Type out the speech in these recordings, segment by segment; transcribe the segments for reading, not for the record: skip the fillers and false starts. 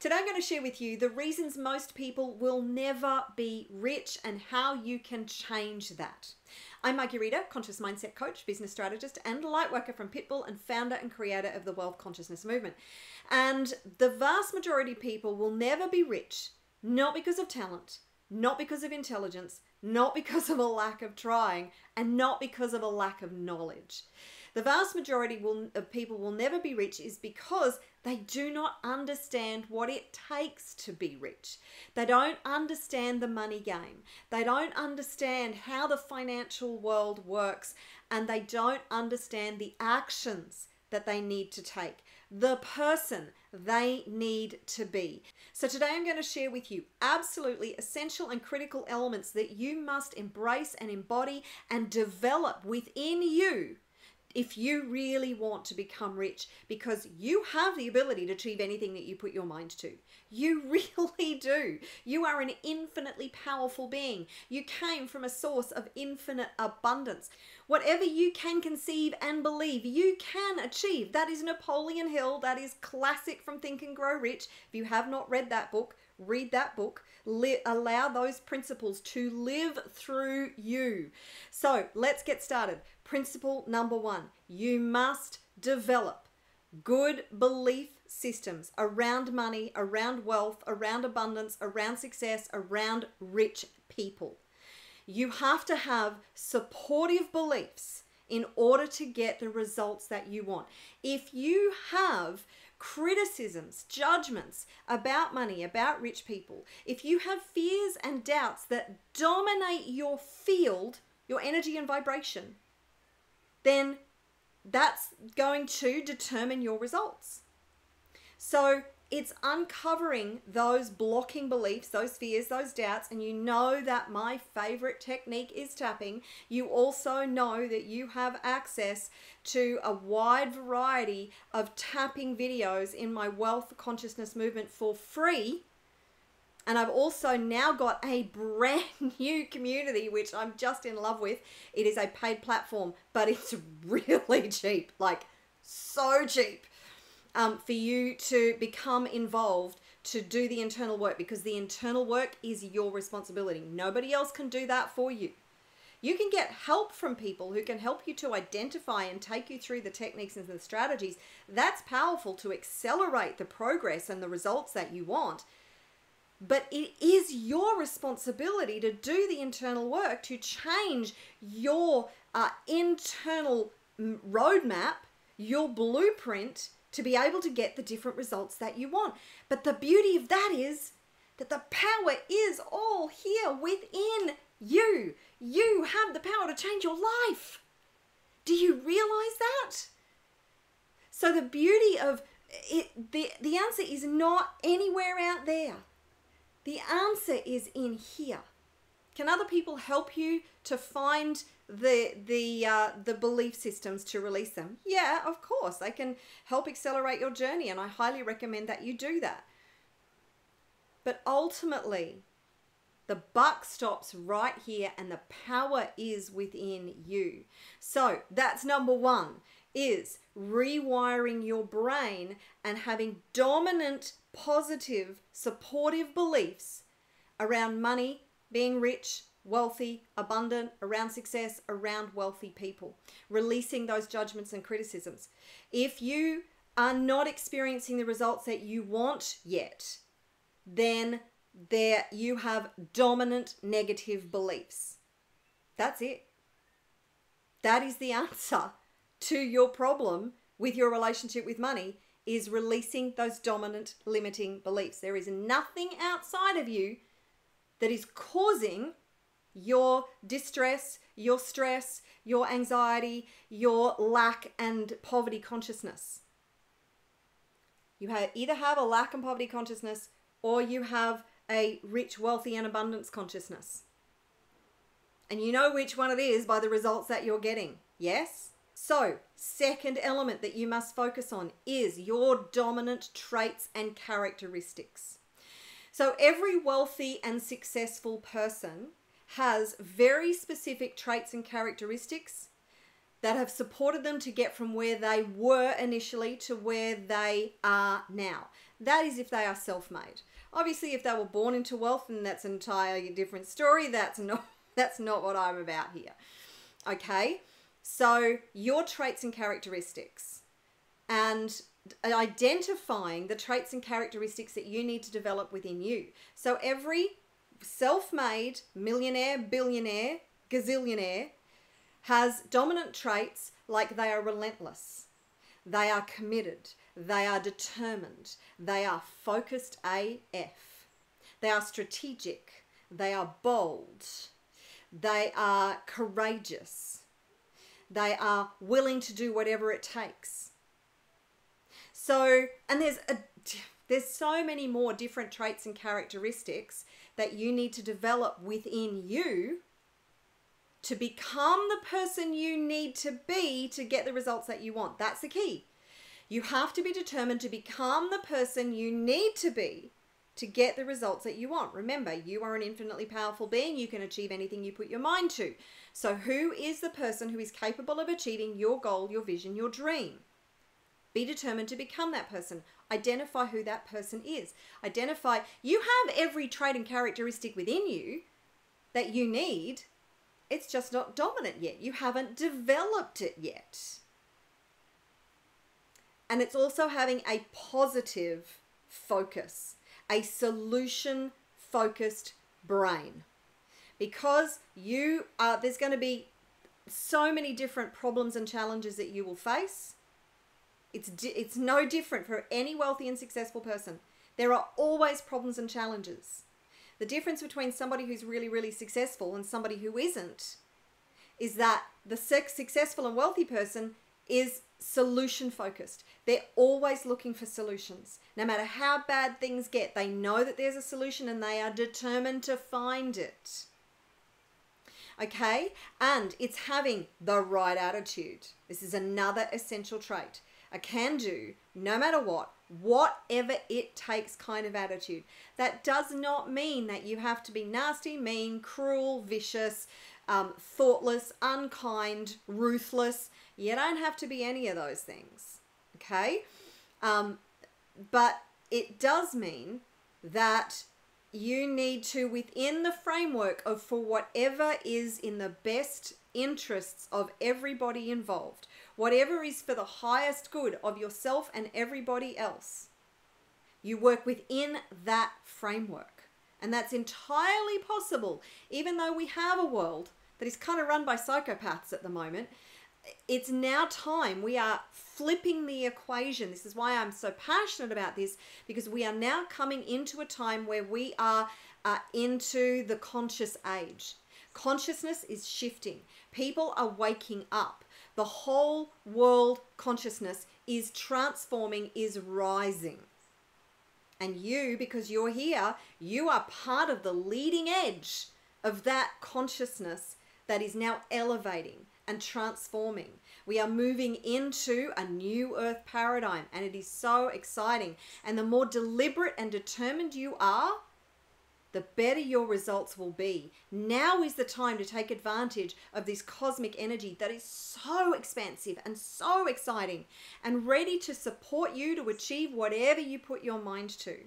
Today I'm going to share with you the reasons most people will never be rich and how you can change that. I'm Marguerita, conscious mindset coach, business strategist, and lightworker from Pitbull and founder and creator of the Wealth Consciousness movement. And the vast majority of people will never be rich, not because of talent, not because of intelligence, not because of a lack of trying, and not because of a lack of knowledge. The vast majority of people will never be rich is because they do not understand what it takes to be rich. They don't understand the money game. They don't understand how the financial world works, and they don't understand the actions that they need to take, the person they need to be. So today I'm going to share with you absolutely essential and critical elements that you must embrace and embody and develop within you if you really want to become rich, because you have the ability to achieve anything that you put your mind to. You really do. You are an infinitely powerful being. You came from a source of infinite abundance. Whatever you can conceive and believe, you can achieve. That is Napoleon Hill. That is classic from Think and Grow Rich. If you have not read that book, read that book. Allow those principles to live through you. So let's get started. Principle number one, you must develop good belief systems around money, around wealth, around abundance, around success, around rich people. You have to have supportive beliefs in order to get the results that you want. If you have criticisms, judgments about money, about rich people, if you have fears and doubts that dominate your field, your energy and vibration, then that's going to determine your results. So it's uncovering those blocking beliefs, those fears, those doubts, and you know that my favorite technique is tapping. You also know that you have access to a wide variety of tapping videos in my Wealth Consciousness movement for free. And I've also now got a brand new community, which I'm just in love with. It is a paid platform, but it's really cheap, like so cheap, for you to become involved, to do the internal work, because the internal work is your responsibility. Nobody else can do that for you. You can get help from people who can help you to identify and take you through the techniques and the strategies. That's powerful to accelerate the progress and the results that you want. But it is your responsibility to do the internal work to change your internal roadmap, your blueprint, to be able to get the different results that you want. But the beauty of that is that the power is all here within you. You have the power to change your life. Do you realize that? So the beauty of it, the answer is not anywhere out there. The answer is in here. Can other people help you to find the belief systems to release them? Yeah, of course. They can help accelerate your journey, and I highly recommend that you do that. But ultimately, the buck stops right here, and the power is within you. So that's number one, is rewiring your brain and having dominant, positive, supportive beliefs around money, being rich, wealthy, abundant, around success, around wealthy people, releasing those judgments and criticisms. If you are not experiencing the results that you want yet, then you have dominant negative beliefs. That's it. That is the answer to your problem with your relationship with money, is releasing those dominant limiting beliefs. There is nothing outside of you that is causing your distress, your stress, your anxiety, your lack and poverty consciousness. You either have a lack and poverty consciousness, or you have a rich, wealthy, and abundance consciousness. And you know which one it is by the results that you're getting. Yes? So, second element that you must focus on is your dominant traits and characteristics. So every wealthy and successful person has very specific traits and characteristics that have supported them to get from where they were initially to where they are now. That is if they are self-made. Obviously, if they were born into wealth, then that's an entirely different story. That's not what I'm about here. Okay? So your traits and characteristics, and identifying the traits and characteristics that you need to develop within you. So every self-made millionaire, billionaire, gazillionaire has dominant traits like they are relentless, they are committed, they are determined, they are focused AF, they are strategic, they are bold, they are courageous, they are willing to do whatever it takes. So, and there's so many more different traits and characteristics that you need to develop within you to become the person you need to be to get the results that you want. That's the key. You have to be determined to become the person you need to be to get the results that you want. Remember, you are an infinitely powerful being. You can achieve anything you put your mind to. So who is the person who is capable of achieving your goal, your vision, your dream? Be determined to become that person. Identify who that person is. Identify, you have every trait and characteristic within you that you need. It's just not dominant yet. You haven't developed it yet. And it's also having a positive focus, a solution-focused brain. Because there's going to be so many different problems and challenges that you will face. It's no different for any wealthy and successful person. There are always problems and challenges. The difference between somebody who's really, really successful and somebody who isn't is that the successful and wealthy person is solution focused. They're always looking for solutions. No matter how bad things get, they know that there's a solution and they are determined to find it. Okay? And it's having the right attitude. This is another essential trait. A can-do, no matter what, whatever it takes kind of attitude. That does not mean that you have to be nasty, mean, cruel, vicious, thoughtless, unkind, ruthless. You don't have to be any of those things, okay? But it does mean that you need to, within the framework of for whatever is in the best interests of everybody involved, whatever is for the highest good of yourself and everybody else, you work within that framework. And that's entirely possible, even though we have a world that is kind of run by psychopaths at the moment. It's now time. We are flipping the equation. This is why I'm so passionate about this, because we are now coming into a time where we are into the conscious age. Consciousness is shifting. People are waking up. The whole world consciousness is transforming, is rising. And you, because you're here, you are part of the leading edge of that consciousness that is now elevating and transforming. We are moving into a new earth paradigm, and it is so exciting. And the more deliberate and determined you are, the better your results will be. Now is the time to take advantage of this cosmic energy that is so expansive and so exciting and ready to support you to achieve whatever you put your mind to.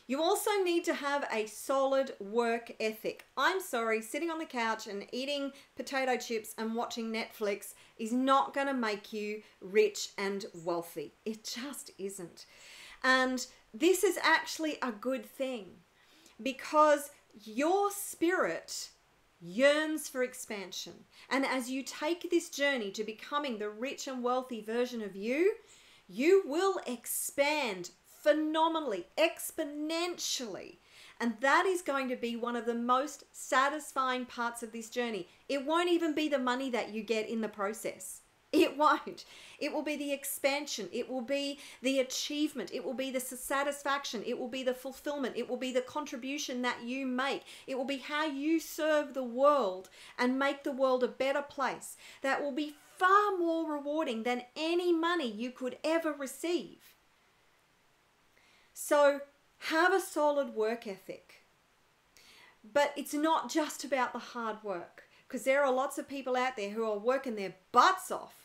You also need to have a solid work ethic. I'm sorry, sitting on the couch and eating potato chips and watching Netflix is not going to make you rich and wealthy. It just isn't. And this is actually a good thing, because your spirit yearns for expansion. And as you take this journey to becoming the rich and wealthy version of you, you will expand phenomenally, exponentially. And that is going to be one of the most satisfying parts of this journey. It won't even be the money that you get in the process. It won't. It will be the expansion. It will be the achievement. It will be the satisfaction. It will be the fulfillment. It will be the contribution that you make. It will be how you serve the world and make the world a better place. That will be far more rewarding than any money you could ever receive. So have a solid work ethic. But it's not just about the hard work, because there are lots of people out there who are working their butts off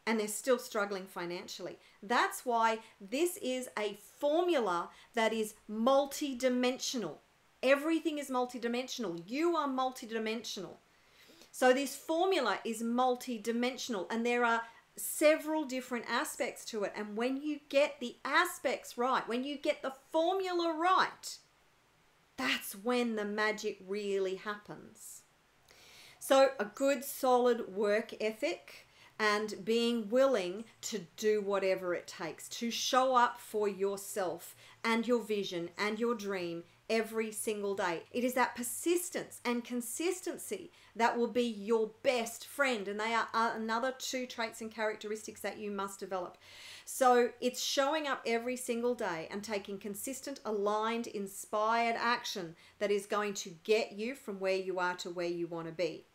and they're still struggling financially. That's why this is a formula that is multidimensional. Everything is multidimensional. You are multidimensional. So this formula is multidimensional, and there are several different aspects to it. And when you get the aspects right, when you get the formula right, that's when the magic really happens. So a good solid work ethic and being willing to do whatever it takes to show up for yourself and your vision and your dream every single day. It is that persistence and consistency that will be your best friend, and they are another 2 traits and characteristics that you must develop. So it's showing up every single day and taking consistent, aligned, inspired action that is going to get you from where you are to where you want to be.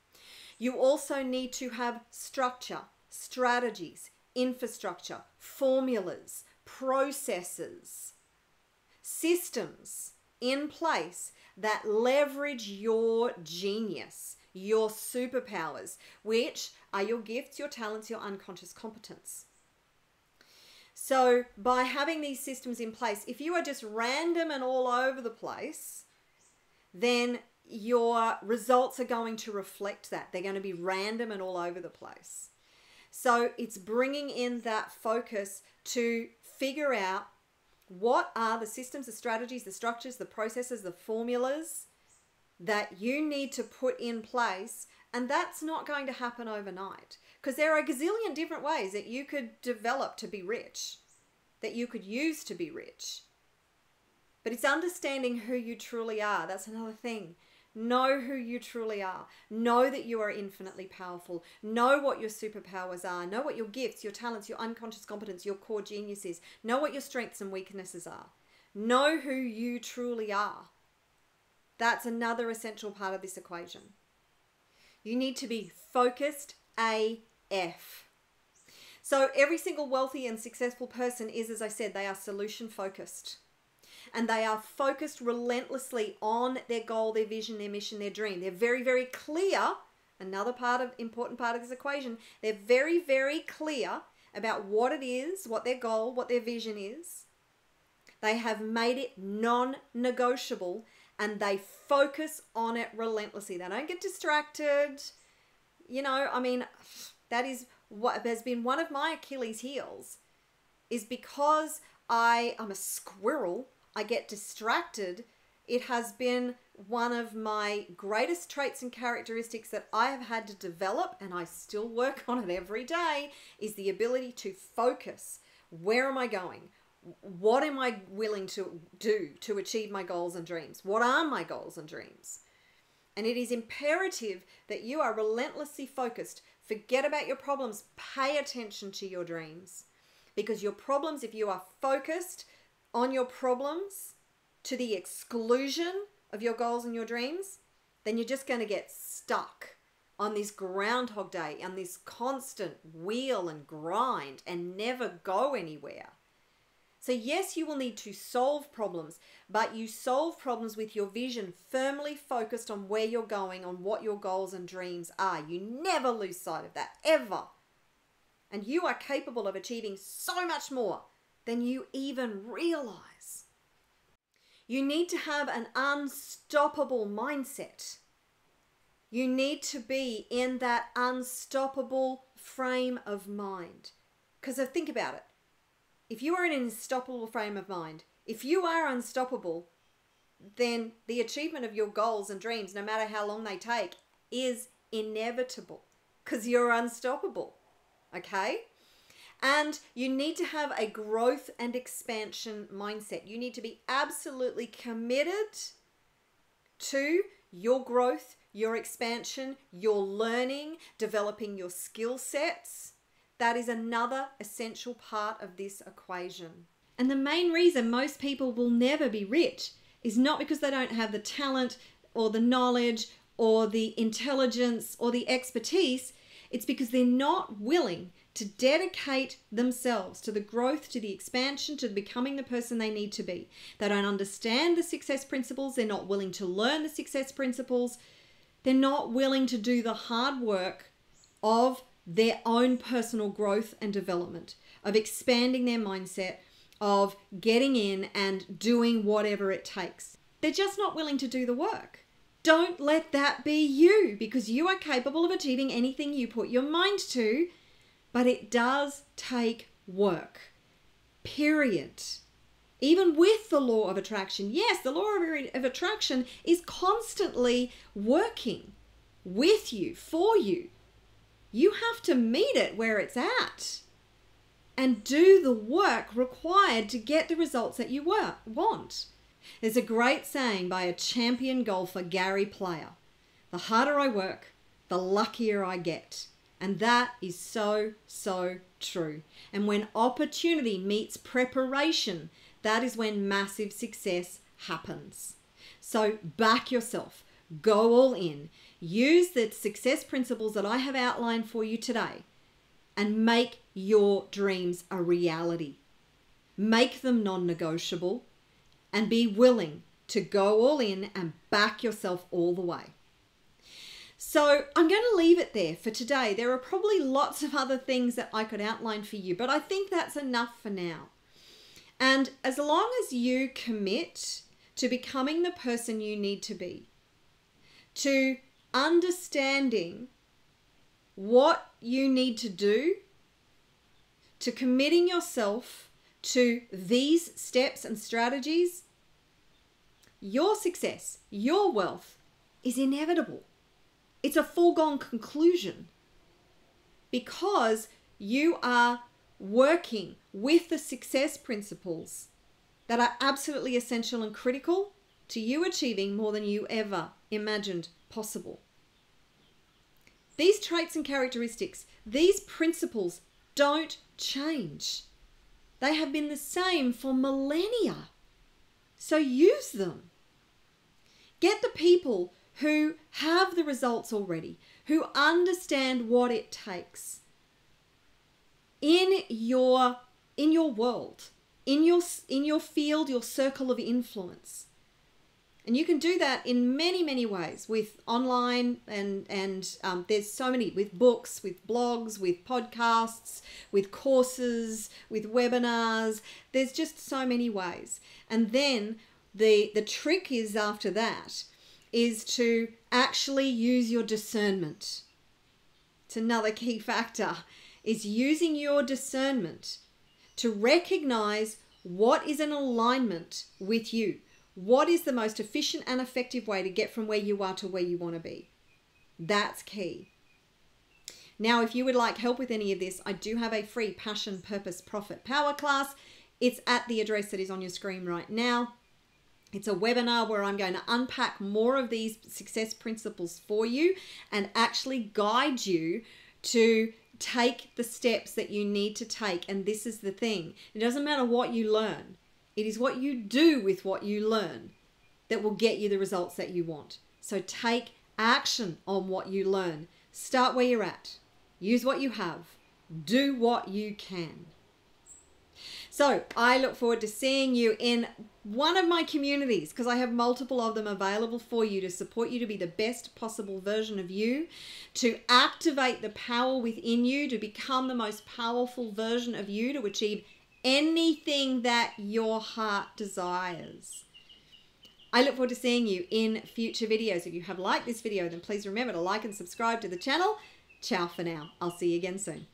You also need to have structure, strategies, infrastructure, formulas, processes, systems in place that leverage your genius, your superpowers, which are your gifts, your talents, your unconscious competence. So by having these systems in place, if you are just random and all over the place, then your results are going to reflect that. They're going to be random and all over the place. So it's bringing in that focus to figure out what are the systems, the strategies, the structures, the processes, the formulas that you need to put in place. And that's not going to happen overnight, because there are a gazillion different ways that you could develop to be rich, that you could use to be rich. But it's understanding who you truly are. That's another thing. Know who you truly are. Know that you are infinitely powerful. Know what your superpowers are. Know what your gifts, your talents, your unconscious competence, your core genius is. Know what your strengths and weaknesses are. Know who you truly are. That's another essential part of this equation. You need to be focused AF. So every single wealthy and successful person is, as I said, they are solution focused. And they are focused relentlessly on their goal, their vision, their mission, their dream. They're very, very clear. Another important part of this equation. They're very, very clear about what it is, what their goal, what their vision is. They have made it non-negotiable, and they focus on it relentlessly. They don't get distracted. You know, I mean, that is what has been one of my Achilles heels, is because I'm a squirrel. I get distracted. It has been one of my greatest traits and characteristics that I have had to develop, and I still work on it every day, is the ability to focus. Where am I going? What am I willing to do to achieve my goals and dreams? What are my goals and dreams? And it is imperative that you are relentlessly focused. Forget about your problems. Pay attention to your dreams. Because your problems, if you are focused on your problems to the exclusion of your goals and your dreams, then you're just going to get stuck on this Groundhog Day, on this constant wheel and grind, and never go anywhere. So yes, you will need to solve problems, but you solve problems with your vision firmly focused on where you're going, on what your goals and dreams are. You never lose sight of that, ever. And you are capable of achieving so much more than you even realize. You need to have an unstoppable mindset. You need to be in that unstoppable frame of mind. Because think about it. If you are in an unstoppable frame of mind, if you are unstoppable, then the achievement of your goals and dreams, no matter how long they take, is inevitable because you're unstoppable. Okay? And you need to have a growth and expansion mindset. You need to be absolutely committed to your growth, your expansion, your learning, developing your skill sets. That is another essential part of this equation. And the main reason most people will never be rich is not because they don't have the talent or the knowledge or the intelligence or the expertise. It's because they're not willing to dedicate themselves to the growth, to the expansion, to becoming the person they need to be. They don't understand the success principles. They're not willing to learn the success principles. They're not willing to do the hard work of their own personal growth and development, of expanding their mindset, of getting in and doing whatever it takes. They're just not willing to do the work. Don't let that be you, because you are capable of achieving anything you put your mind to, but it does take work. Period. Even with the law of attraction, yes, the law of attraction is constantly working with you, for you. You have to meet it where it's at and do the work required to get the results that you want. There's a great saying by a champion golfer, Gary Player: the harder I work, the luckier I get. And that is so, so true. And when opportunity meets preparation, that is when massive success happens. So back yourself, go all in, use the success principles that I have outlined for you today, and make your dreams a reality. Make them non-negotiable and be willing to go all in and back yourself all the way. So I'm going to leave it there for today. There are probably lots of other things that I could outline for you, but I think that's enough for now. And as long as you commit to becoming the person you need to be, to understanding what you need to do, to committing yourself to these steps and strategies, your success, your wealth is inevitable. It's a foregone conclusion because you are working with the success principles that are absolutely essential and critical to you achieving more than you ever imagined possible. These traits and characteristics, these principles don't change. They have been the same for millennia. So use them. Get the people who have the results already, who understand what it takes in your world, in your field, your circle of influence. And you can do that in many, many ways with online and there's so many, with books, with blogs, with podcasts, with courses, with webinars. There's just so many ways. And then the trick is after that is to actually use your discernment. It's another key factor, is using your discernment to recognize what is in alignment with you. What is the most efficient and effective way to get from where you are to where you want to be? That's key. Now, if you would like help with any of this, I do have a free Passion, Purpose, Profit, Power class. It's at the address that is on your screen right now. It's a webinar where I'm going to unpack more of these success principles for you and actually guide you to take the steps that you need to take. And this is the thing. It doesn't matter what you learn. It is what you do with what you learn that will get you the results that you want. So take action on what you learn. Start where you're at. Use what you have. Do what you can. So I look forward to seeing you in one of my communities, because I have multiple of them available for you to support you to be the best possible version of you, to activate the power within you, to become the most powerful version of you, to achieve anything that your heart desires. I look forward to seeing you in future videos. If you have liked this video, then please remember to like and subscribe to the channel. Ciao for now. I'll see you again soon.